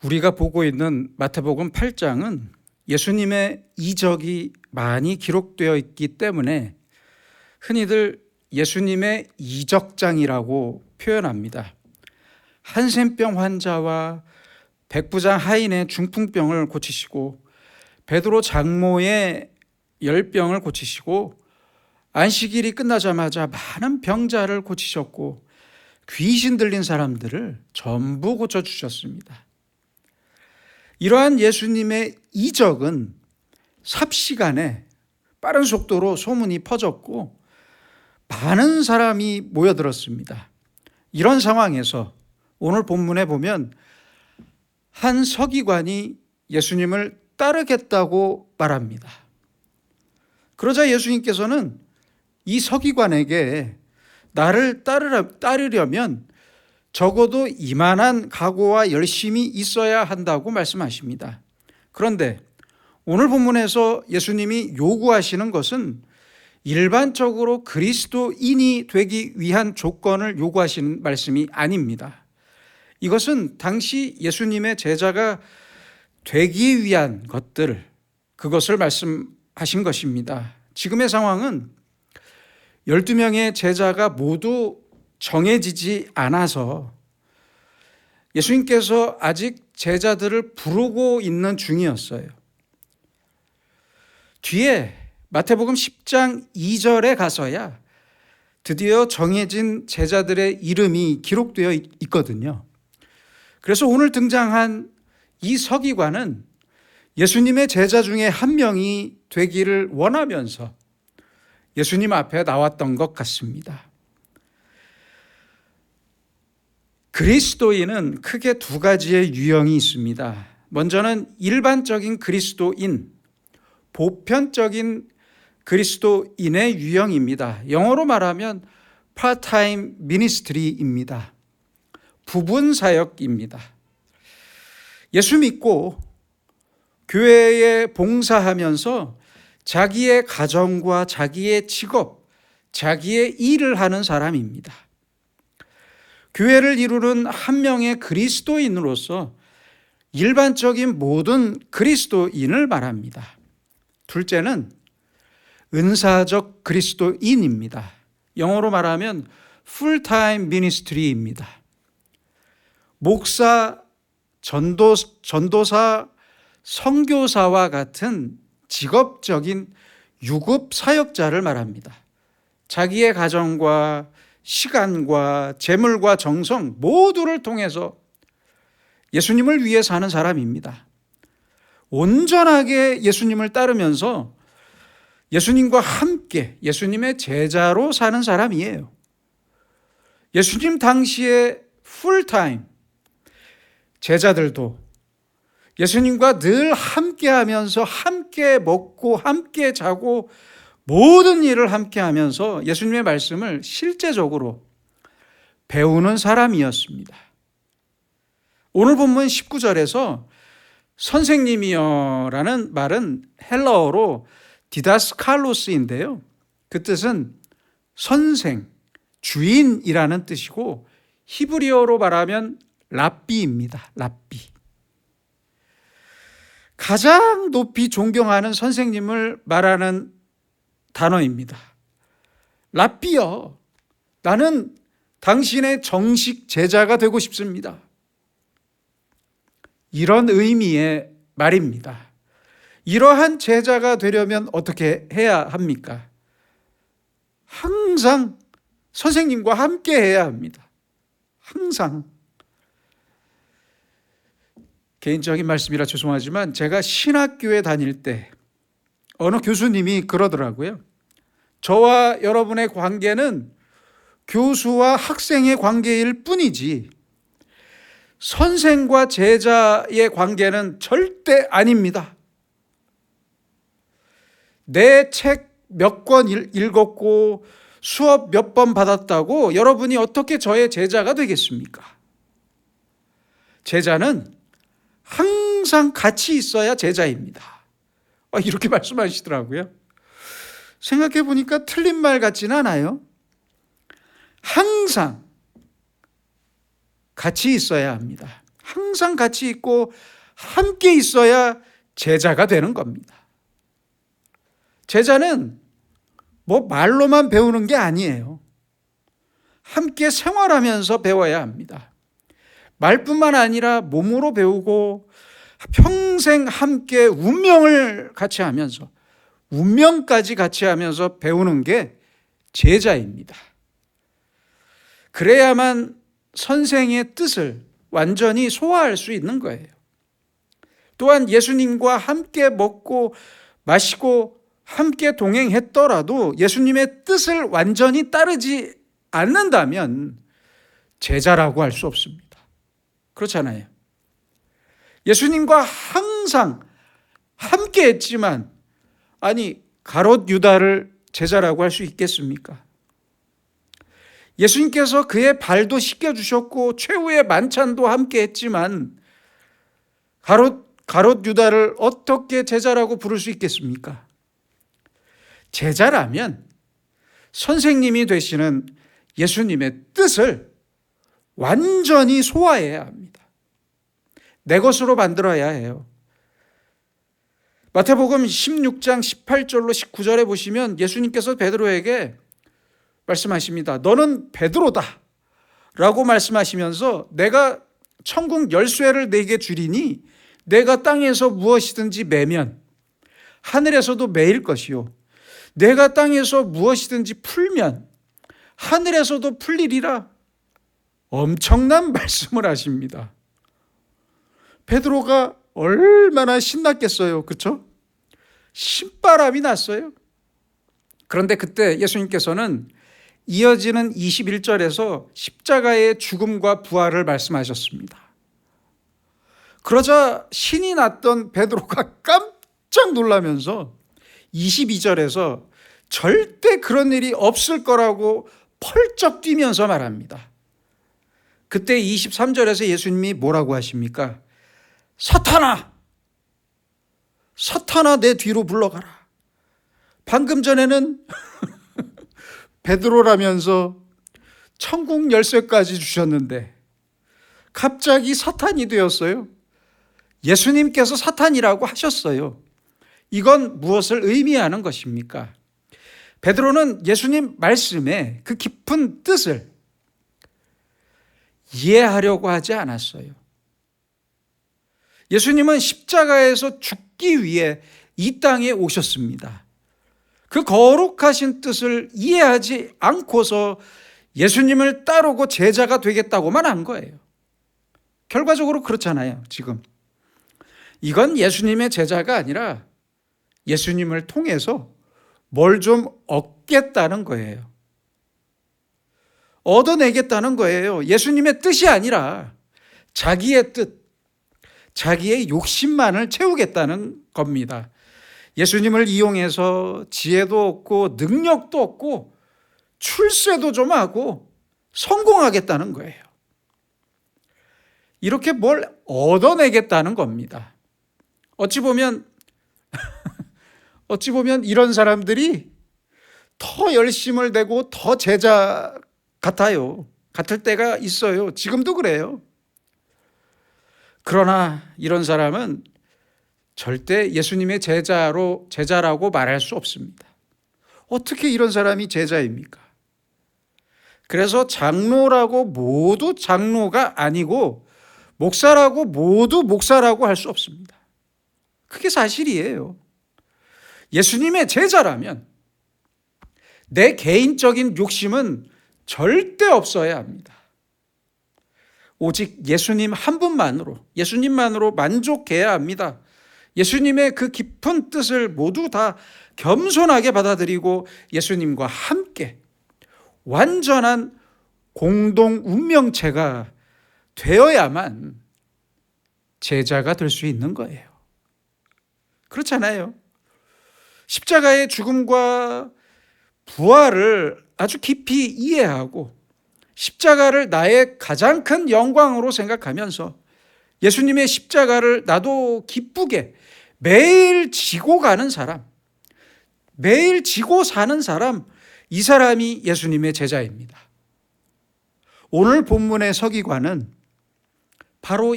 우리가 보고 있는 마태복음 8장은 예수님의 이적이 많이 기록되어 있기 때문에 흔히들 예수님의 이적장이라고 표현합니다. 한센병 환자와 백부장 하인의 중풍병을 고치시고 베드로 장모의 열병을 고치시고 안식일이 끝나자마자 많은 병자를 고치셨고 귀신 들린 사람들을 전부 고쳐주셨습니다. 이러한 예수님의 이적은 삽시간에 빠른 속도로 소문이 퍼졌고 많은 사람이 모여들었습니다. 이런 상황에서 오늘 본문에 보면 한 서기관이 예수님을 따르겠다고 말합니다. 그러자 예수님께서는 이 서기관에게 나를 따르려면 적어도 이만한 각오와 열심이 있어야 한다고 말씀하십니다. 그런데 오늘 본문에서 예수님이 요구하시는 것은 일반적으로 그리스도인이 되기 위한 조건을 요구하시는 말씀이 아닙니다. 이것은 당시 예수님의 제자가 되기 위한 그것을 말씀하신 것입니다. 지금의 상황은 12명의 제자가 모두 정해지지 않아서 예수님께서 아직 제자들을 부르고 있는 중이었어요. 뒤에 마태복음 10장 2절에 가서야 드디어 정해진 제자들의 이름이 기록되어 있거든요. 그래서 오늘 등장한 이 서기관은 예수님의 제자 중에 한 명이 되기를 원하면서 예수님 앞에 나왔던 것 같습니다. 그리스도인은 크게 두 가지의 유형이 있습니다. 먼저는 일반적인 그리스도인, 보편적인 그리스도인의 유형입니다. 영어로 말하면 part-time ministry입니다. 부분 사역입니다. 예수 믿고 교회에 봉사하면서 자기의 가정과 자기의 직업, 자기의 일을 하는 사람입니다. 교회를 이루는 한 명의 그리스도인으로서 일반적인 모든 그리스도인을 말합니다. 둘째는 은사적 그리스도인입니다. 영어로 말하면 full-time ministry입니다. 목사, 전도사, 선교사와 같은 직업적인 유급 사역자를 말합니다. 자기의 가정과 시간과 재물과 정성 모두를 통해서 예수님을 위해 사는 사람입니다. 온전하게 예수님을 따르면서 예수님과 함께 예수님의 제자로 사는 사람이에요. 예수님 당시에 풀타임 제자들도 예수님과 늘 함께 하면서 함께 먹고 함께 자고 모든 일을 함께 하면서 예수님의 말씀을 실제적으로 배우는 사람이었습니다. 오늘 본문 19절에서 선생님이여 라는 말은 헬라어로 디다스칼로스인데요. 그 뜻은 선생, 주인이라는 뜻이고 히브리어로 말하면 랍비입니다. 랍비. 가장 높이 존경하는 선생님을 말하는 단어입니다. 랍비여, 나는 당신의 정식 제자가 되고 싶습니다. 이런 의미의 말입니다. 이러한 제자가 되려면 어떻게 해야 합니까? 항상 선생님과 함께 해야 합니다. 항상. 개인적인 말씀이라 죄송하지만 제가 신학교에 다닐 때 어느 교수님이 그러더라고요. 저와 여러분의 관계는 교수와 학생의 관계일 뿐이지 선생과 제자의 관계는 절대 아닙니다. 내 책 몇 권 읽었고 수업 몇 번 받았다고 여러분이 어떻게 저의 제자가 되겠습니까? 제자는 항상 같이 있어야 제자입니다. 이렇게 말씀하시더라고요. 생각해 보니까 틀린 말 같지는 않아요. 항상 같이 있어야 합니다. 항상 같이 있고 함께 있어야 제자가 되는 겁니다. 제자는 뭐 말로만 배우는 게 아니에요. 함께 생활하면서 배워야 합니다. 말뿐만 아니라 몸으로 배우고 평생 함께 운명을 같이 하면서 운명까지 같이 하면서 배우는 게 제자입니다. 그래야만 선생의 뜻을 완전히 소화할 수 있는 거예요. 또한 예수님과 함께 먹고 마시고 함께 동행했더라도 예수님의 뜻을 완전히 따르지 않는다면 제자라고 할 수 없습니다. 그렇잖아요. 예수님과 항상 함께 했지만 아니 가롯 유다를 제자라고 할 수 있겠습니까? 예수님께서 그의 발도 씻겨주셨고 최후의 만찬도 함께 했지만 가롯 유다를 어떻게 제자라고 부를 수 있겠습니까? 제자라면 선생님이 되시는 예수님의 뜻을 완전히 소화해야 합니다. 내 것으로 만들어야 해요. 마태복음 16장 18절로 19절에 보시면 예수님께서 베드로에게 말씀하십니다. 너는 베드로다 라고 말씀하시면서 내가 천국 열쇠를 네게 주리니 내가 땅에서 무엇이든지 매면 하늘에서도 매일 것이요 내가 땅에서 무엇이든지 풀면 하늘에서도 풀리리라. 엄청난 말씀을 하십니다. 베드로가 얼마나 신났겠어요. 그렇죠? 신바람이 났어요. 그런데 그때 예수님께서는 이어지는 21절에서 십자가의 죽음과 부활을 말씀하셨습니다. 그러자 신이 났던 베드로가 깜짝 놀라면서 22절에서 절대 그런 일이 없을 거라고 펄쩍 뛰면서 말합니다. 그때 23절에서 예수님이 뭐라고 하십니까? 사탄아! 사탄아 내 뒤로 물러가라. 방금 전에는 베드로라면서 천국 열쇠까지 주셨는데 갑자기 사탄이 되었어요. 예수님께서 사탄이라고 하셨어요. 이건 무엇을 의미하는 것입니까? 베드로는 예수님 말씀의 그 깊은 뜻을 이해하려고 하지 않았어요. 예수님은 십자가에서 죽기 위해 이 땅에 오셨습니다. 그 거룩하신 뜻을 이해하지 않고서 예수님을 따르고 제자가 되겠다고만 한 거예요. 결과적으로 그렇잖아요, 지금. 이건 예수님의 제자가 아니라 예수님을 통해서 뭘 좀 얻겠다는 거예요. 얻어내겠다는 거예요. 예수님의 뜻이 아니라 자기의 뜻, 자기의 욕심만을 채우겠다는 겁니다. 예수님을 이용해서 지혜도 얻고 능력도 얻고 출세도 좀 하고 성공하겠다는 거예요. 이렇게 뭘 얻어내겠다는 겁니다. 어찌 보면 이런 사람들이 더 열심을 내고 더 제자 같을 때가 있어요. 지금도 그래요. 그러나 이런 사람은 절대 예수님의 제자라고 말할 수 없습니다. 어떻게 이런 사람이 제자입니까? 그래서 장로라고 모두 장로가 아니고 목사라고 모두 목사라고 할 수 없습니다. 그게 사실이에요. 예수님의 제자라면 내 개인적인 욕심은 절대 없어야 합니다. 오직 예수님 한 분만으로, 예수님만으로 만족해야 합니다. 예수님의 그 깊은 뜻을 모두 다 겸손하게 받아들이고 예수님과 함께 완전한 공동 운명체가 되어야만 제자가 될 수 있는 거예요. 그렇잖아요. 십자가의 죽음과 부활을 아주 깊이 이해하고 십자가를 나의 가장 큰 영광으로 생각하면서 예수님의 십자가를 나도 기쁘게 매일 지고 가는 사람, 매일 지고 사는 사람, 이 사람이 예수님의 제자입니다. 오늘 본문의 서기관은 바로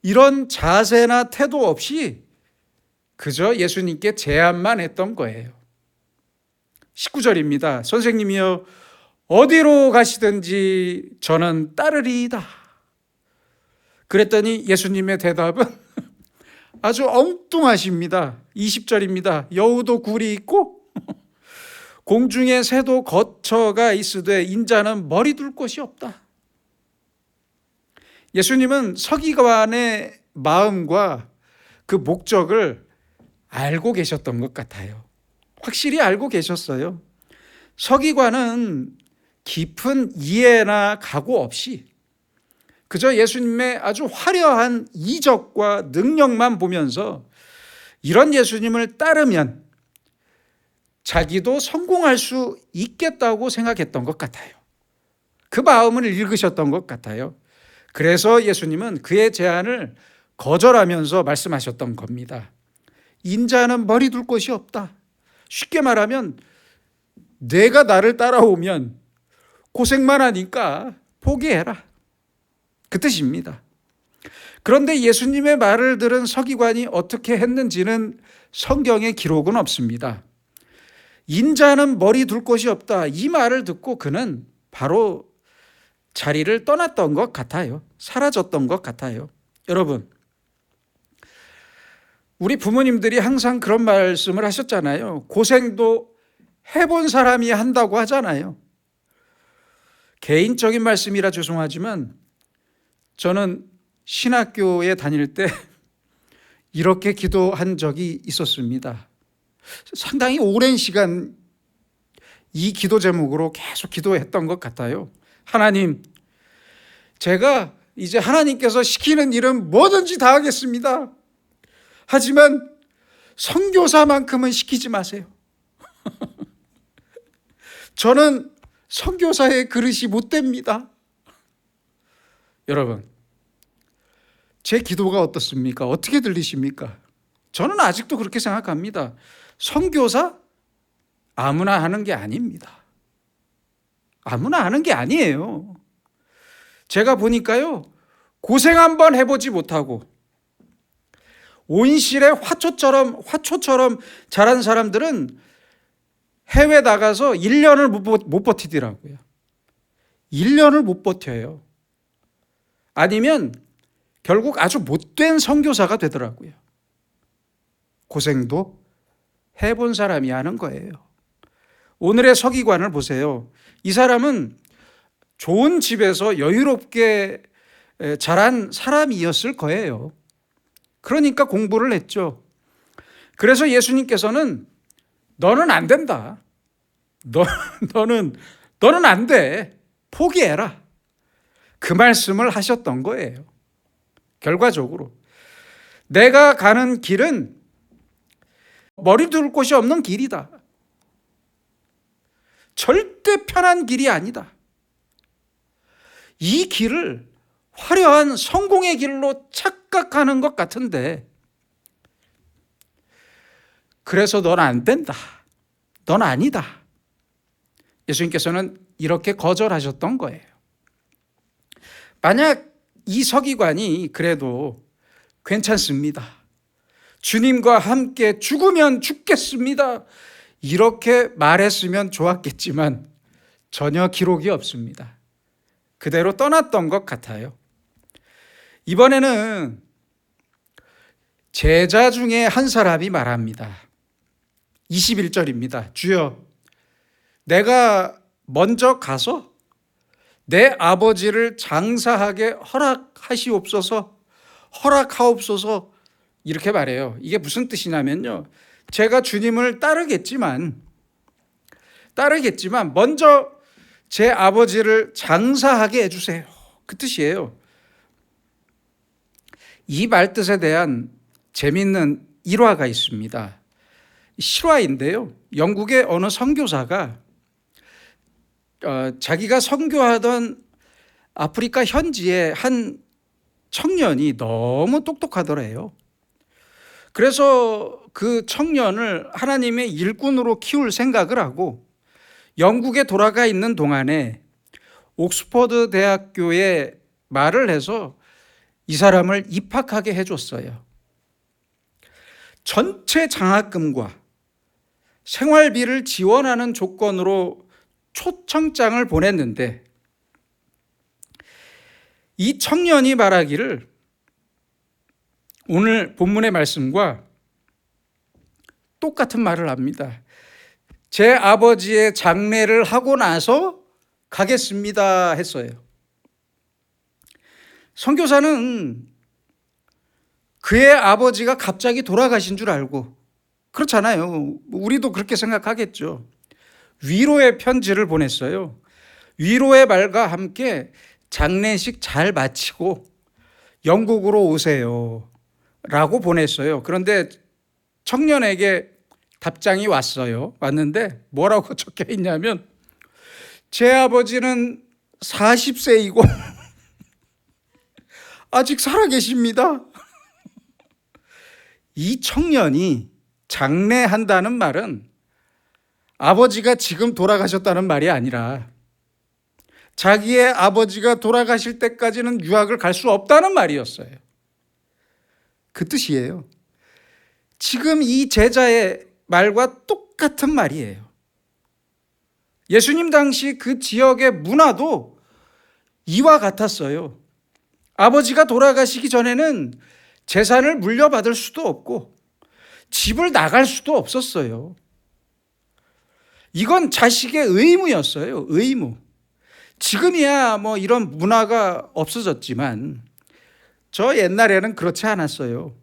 이런 자세나 태도 없이 그저 예수님께 제안만 했던 거예요. 19절입니다. 선생님이여 어디로 가시든지 저는 따르리이다. 그랬더니 예수님의 대답은 아주 엉뚱하십니다. 20절입니다. 여우도 굴이 있고 공중에 새도 거처가 있으되 인자는 머리 둘 곳이 없다. 예수님은 서기관의 마음과 그 목적을 알고 계셨던 것 같아요. 확실히 알고 계셨어요. 서기관은 깊은 이해나 각오 없이 그저 예수님의 아주 화려한 이적과 능력만 보면서 이런 예수님을 따르면 자기도 성공할 수 있겠다고 생각했던 것 같아요. 그 마음을 읽으셨던 것 같아요. 그래서 예수님은 그의 제안을 거절하면서 말씀하셨던 겁니다. 인자는 머리 둘 곳이 없다. 쉽게 말하면 내가 나를 따라오면 고생만 하니까 포기해라. 그 뜻입니다. 그런데 예수님의 말을 들은 서기관이 어떻게 했는지는 성경에 기록은 없습니다. 인자는 머리 둘 곳이 없다. 이 말을 듣고 그는 바로 자리를 떠났던 것 같아요. 사라졌던 것 같아요. 여러분, 우리 부모님들이 항상 그런 말씀을 하셨잖아요. 고생도 해본 사람이 한다고 하잖아요. 개인적인 말씀이라 죄송하지만 저는 신학교에 다닐 때 이렇게 기도한 적이 있었습니다. 상당히 오랜 시간 이 기도 제목으로 계속 기도했던 것 같아요. 하나님, 제가 이제 하나님께서 시키는 일은 뭐든지 다 하겠습니다. 하지만 선교사만큼은 시키지 마세요. 저는 선교사의 그릇이 못 됩니다. 여러분, 제 기도가 어떻습니까? 어떻게 들리십니까? 저는 아직도 그렇게 생각합니다. 선교사 아무나 하는 게 아닙니다. 아무나 하는 게 아니에요. 제가 보니까요, 고생 한번 해보지 못하고 온실에 화초처럼 자란 사람들은 해외 나가서 1년을 못 버티더라고요. 1년을 못 버텨요. 아니면 결국 아주 못된 선교사가 되더라고요. 고생도 해본 사람이 하는 거예요. 오늘의 서기관을 보세요. 이 사람은 좋은 집에서 여유롭게 자란 사람이었을 거예요. 그러니까 공부를 했죠. 그래서 예수님께서는 너는 안 된다. 너는 안 돼. 포기해라. 그 말씀을 하셨던 거예요. 결과적으로 내가 가는 길은 머리 둘 곳이 없는 길이다. 절대 편한 길이 아니다. 이 길을 화려한 성공의 길로 착각하는 것 같은데 그래서 넌 안 된다. 넌 아니다. 예수님께서는 이렇게 거절하셨던 거예요. 만약 이 서기관이 그래도 괜찮습니다. 주님과 함께 죽으면 죽겠습니다. 이렇게 말했으면 좋았겠지만 전혀 기록이 없습니다. 그대로 떠났던 것 같아요. 이번에는 제자 중에 한 사람이 말합니다. 21절입니다. 주여, 내가 먼저 가서 내 아버지를 장사하게 허락하옵소서 이렇게 말해요. 이게 무슨 뜻이냐면요. 제가 주님을 따르겠지만 먼저 제 아버지를 장사하게 해주세요. 그 뜻이에요. 이 말뜻에 대한 재미있는 일화가 있습니다. 실화인데요. 영국의 어느 선교사가 자기가 선교하던 아프리카 현지의 한 청년이 너무 똑똑하더래요. 그래서 그 청년을 하나님의 일꾼으로 키울 생각을 하고 영국에 돌아가 있는 동안에 옥스퍼드 대학교의 말을 해서 이 사람을 입학하게 해줬어요. 전체 장학금과 생활비를 지원하는 조건으로 초청장을 보냈는데 이 청년이 말하기를 오늘 본문의 말씀과 똑같은 말을 합니다. 제 아버지의 장례를 하고 나서 가겠습니다 했어요. 선교사는 그의 아버지가 갑자기 돌아가신 줄 알고, 그렇잖아요. 우리도 그렇게 생각하겠죠. 위로의 편지를 보냈어요. 위로의 말과 함께 장례식 잘 마치고 영국으로 오세요 라고 보냈어요. 그런데 청년에게 답장이 왔어요. 왔는데 뭐라고 적혀 있냐면 제 아버지는 40세이고 아직 살아계십니다. 이 청년이 장례한다는 말은 아버지가 지금 돌아가셨다는 말이 아니라 자기의 아버지가 돌아가실 때까지는 유학을 갈 수 없다는 말이었어요. 그 뜻이에요. 지금 이 제자의 말과 똑같은 말이에요. 예수님 당시 그 지역의 문화도 이와 같았어요. 아버지가 돌아가시기 전에는 재산을 물려받을 수도 없고 집을 나갈 수도 없었어요. 이건 자식의 의무였어요. 의무. 지금이야 뭐 이런 문화가 없어졌지만 저 옛날에는 그렇지 않았어요.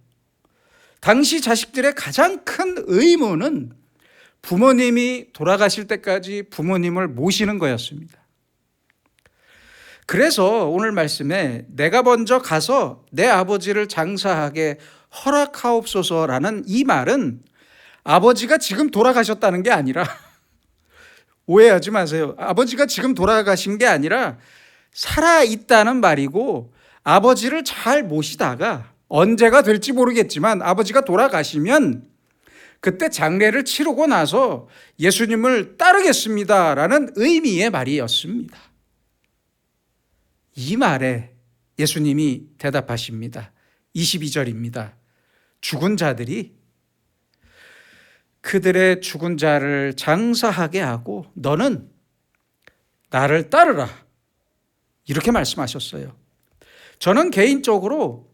당시 자식들의 가장 큰 의무는 부모님이 돌아가실 때까지 부모님을 모시는 거였습니다. 그래서 오늘 말씀에 내가 먼저 가서 내 아버지를 장사하게 허락하옵소서라는 이 말은 아버지가 지금 돌아가셨다는 게 아니라 오해하지 마세요. 아버지가 지금 돌아가신 게 아니라 살아있다는 말이고 아버지를 잘 모시다가 언제가 될지 모르겠지만 아버지가 돌아가시면 그때 장례를 치르고 나서 예수님을 따르겠습니다라는 의미의 말이었습니다. 이 말에 예수님이 대답하십니다. 22절입니다. 죽은 자들이 그들의 죽은 자를 장사하게 하고 너는 나를 따르라. 이렇게 말씀하셨어요. 저는 개인적으로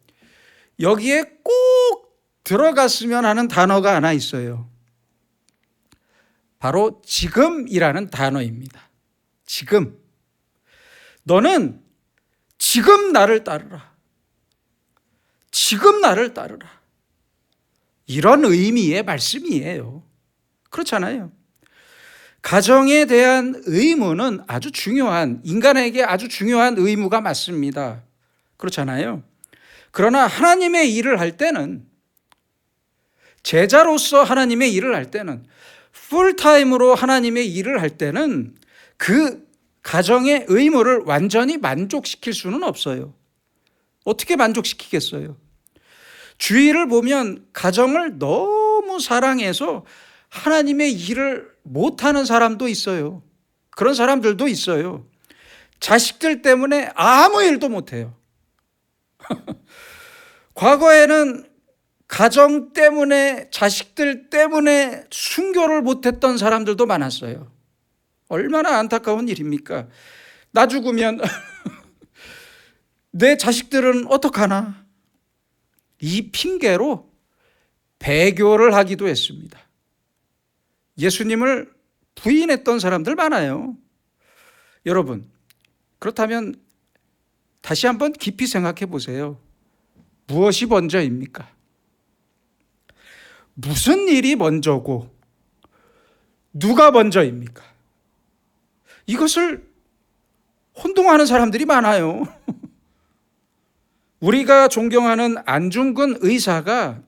여기에 꼭 들어갔으면 하는 단어가 하나 있어요. 바로 지금이라는 단어입니다. 지금. 너는 지금 나를 따르라. 지금 나를 따르라. 이런 의미의 말씀이에요. 그렇잖아요. 가정에 대한 의무는 아주 중요한, 인간에게 아주 중요한 의무가 맞습니다. 그렇잖아요. 그러나 하나님의 일을 할 때는, 제자로서 하나님의 일을 할 때는, 풀타임으로 하나님의 일을 할 때는 그 가정의 의무를 완전히 만족시킬 수는 없어요. 어떻게 만족시키겠어요? 주위를 보면 가정을 너무 사랑해서 하나님의 일을 못하는 사람도 있어요. 그런 사람들도 있어요. 자식들 때문에 아무 일도 못해요. 과거에는 가정 때문에, 자식들 때문에 순교를 못했던 사람들도 많았어요. 얼마나 안타까운 일입니까? 나 죽으면 내 자식들은 어떡하나? 이 핑계로 배교를 하기도 했습니다. 예수님을 부인했던 사람들 많아요. 여러분, 그렇다면 다시 한번 깊이 생각해 보세요. 무엇이 먼저입니까? 무슨 일이 먼저고 누가 먼저입니까? 이것을 혼동하는 사람들이 많아요. 우리가 존경하는 안중근 의사가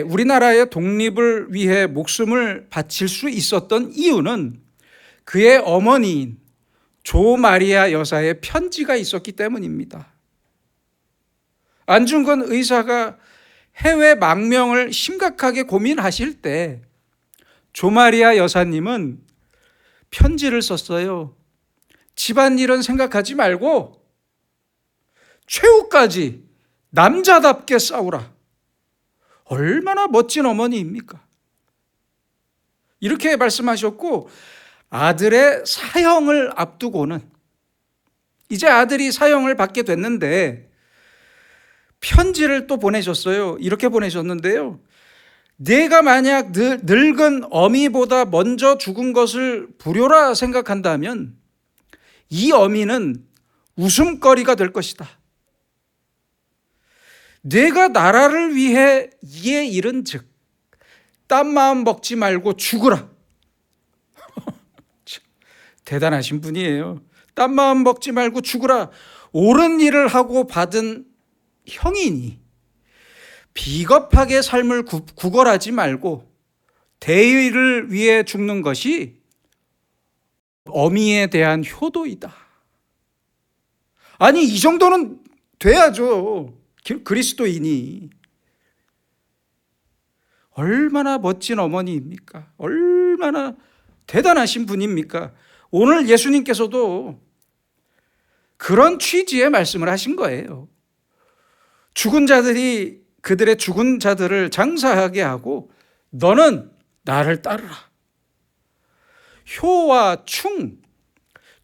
우리나라의 독립을 위해 목숨을 바칠 수 있었던 이유는 그의 어머니인 조 마리아 여사의 편지가 있었기 때문입니다. 안중근 의사가 해외 망명을 심각하게 고민하실 때 조 마리아 여사님은 편지를 썼어요. 집안일은 생각하지 말고 최후까지 남자답게 싸우라. 얼마나 멋진 어머니입니까? 이렇게 말씀하셨고, 아들의 사형을 앞두고는, 이제 아들이 사형을 받게 됐는데 편지를 또 보내셨어요. 이렇게 보내셨는데요. 내가 만약 늙은 어미보다 먼저 죽은 것을 불효라 생각한다면 이 어미는 웃음거리가 될 것이다. 내가 나라를 위해 이에 이른즉 딴 마음 먹지 말고 죽으라. 대단하신 분이에요. 딴 마음 먹지 말고 죽으라. 옳은 일을 하고 받은 형이니 비겁하게 삶을 구걸하지 말고 대의를 위해 죽는 것이 어미에 대한 효도이다. 아니, 이 정도는 돼야죠. 그리스도인이. 얼마나 멋진 어머니입니까? 얼마나 대단하신 분입니까? 오늘 예수님께서도 그런 취지의 말씀을 하신 거예요. 죽은 자들이 그들의 죽은 자들을 장사하게 하고 너는 나를 따르라. 효와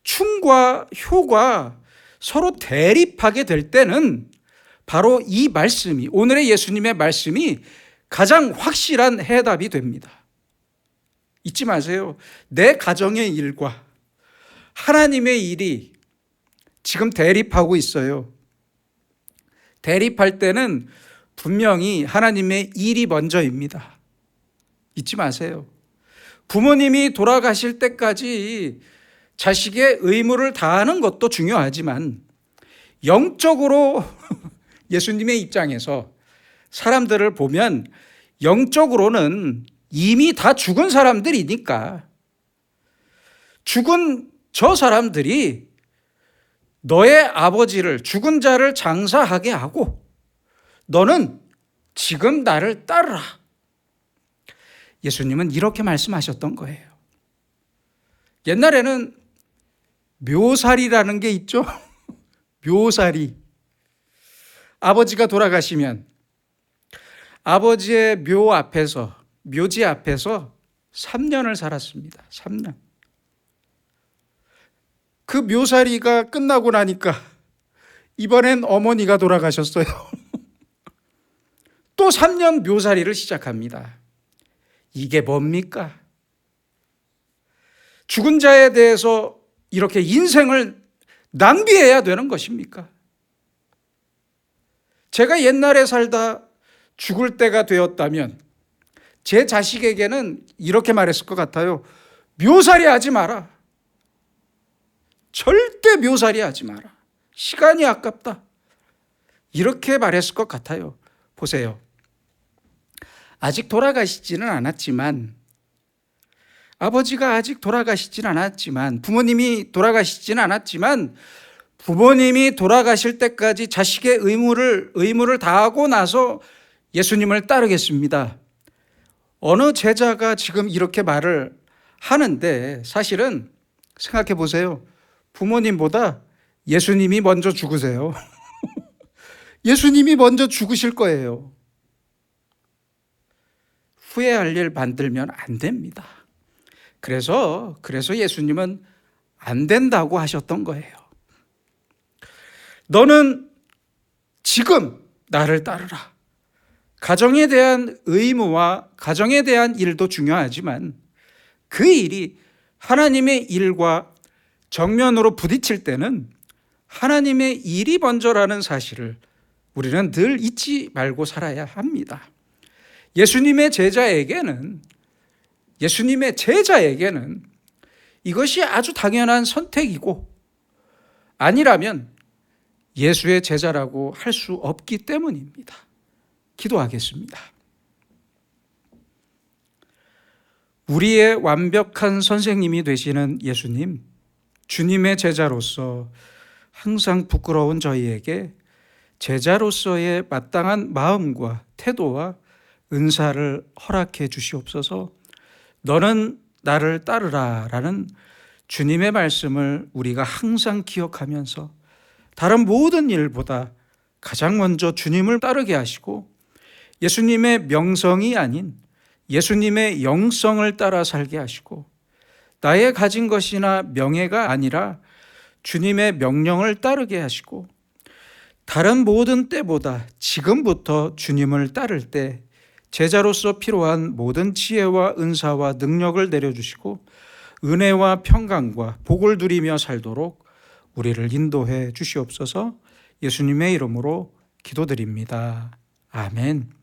충과 효가 서로 대립하게 될 때는 바로 이 말씀이, 오늘의 예수님의 말씀이 가장 확실한 해답이 됩니다. 잊지 마세요. 내 가정의 일과 하나님의 일이 지금 대립하고 있어요. 대립할 때는 분명히 하나님의 일이 먼저입니다. 잊지 마세요. 부모님이 돌아가실 때까지 자식의 의무를 다하는 것도 중요하지만 영적으로 예수님의 입장에서 사람들을 보면 영적으로는 이미 다 죽은 사람들이니까 죽은 저 사람들이 너의 아버지를, 죽은 자를 장사하게 하고 너는 지금 나를 따르라. 예수님은 이렇게 말씀하셨던 거예요. 옛날에는 묘살이라는 게 있죠. 묘살이. 아버지가 돌아가시면 아버지의 묘 앞에서, 묘지 앞에서 3년을 살았습니다. 3년. 그 묘살이가 끝나고 나니까 이번엔 어머니가 돌아가셨어요. 또 3년 묘살이를 시작합니다. 이게 뭡니까? 죽은 자에 대해서 이렇게 인생을 낭비해야 되는 것입니까? 제가 옛날에 살다 죽을 때가 되었다면 제 자식에게는 이렇게 말했을 것 같아요. 묘살이 하지 마라. 절대 묘살이 하지 마라. 시간이 아깝다. 이렇게 말했을 것 같아요. 보세요. 아직 돌아가시지는 않았지만, 아버지가 아직 돌아가시지는 않았지만, 부모님이 돌아가시지는 않았지만, 부모님이 돌아가실 때까지 자식의 의무를 다하고 나서 예수님을 따르겠습니다. 어느 제자가 지금 이렇게 말을 하는데 사실은 생각해 보세요. 부모님보다 예수님이 먼저 죽으세요. 예수님이 먼저 죽으실 거예요. 후회할 일 만들면 안 됩니다. 그래서 예수님은 안 된다고 하셨던 거예요. 너는 지금 나를 따르라. 가정에 대한 의무와 가정에 대한 일도 중요하지만 그 일이 하나님의 일과 정면으로 부딪힐 때는 하나님의 일이 먼저라는 사실을 우리는 늘 잊지 말고 살아야 합니다. 예수님의 제자에게는 이것이 아주 당연한 선택이고, 아니라면 예수의 제자라고 할 수 없기 때문입니다. 기도하겠습니다. 우리의 완벽한 선생님이 되시는 예수님, 주님의 제자로서 항상 부끄러운 저희에게 제자로서의 마땅한 마음과 태도와 은사를 허락해 주시옵소서. 너는 나를 따르라 라는 주님의 말씀을 우리가 항상 기억하면서 다른 모든 일보다 가장 먼저 주님을 따르게 하시고 예수님의 명성이 아닌 예수님의 영성을 따라 살게 하시고 나의 가진 것이나 명예가 아니라 주님의 명령을 따르게 하시고 다른 모든 때보다 지금부터 주님을 따를 때 제자로서 필요한 모든 지혜와 은사와 능력을 내려주시고 은혜와 평강과 복을 누리며 살도록 우리를 인도해 주시옵소서. 예수님의 이름으로 기도드립니다. 아멘.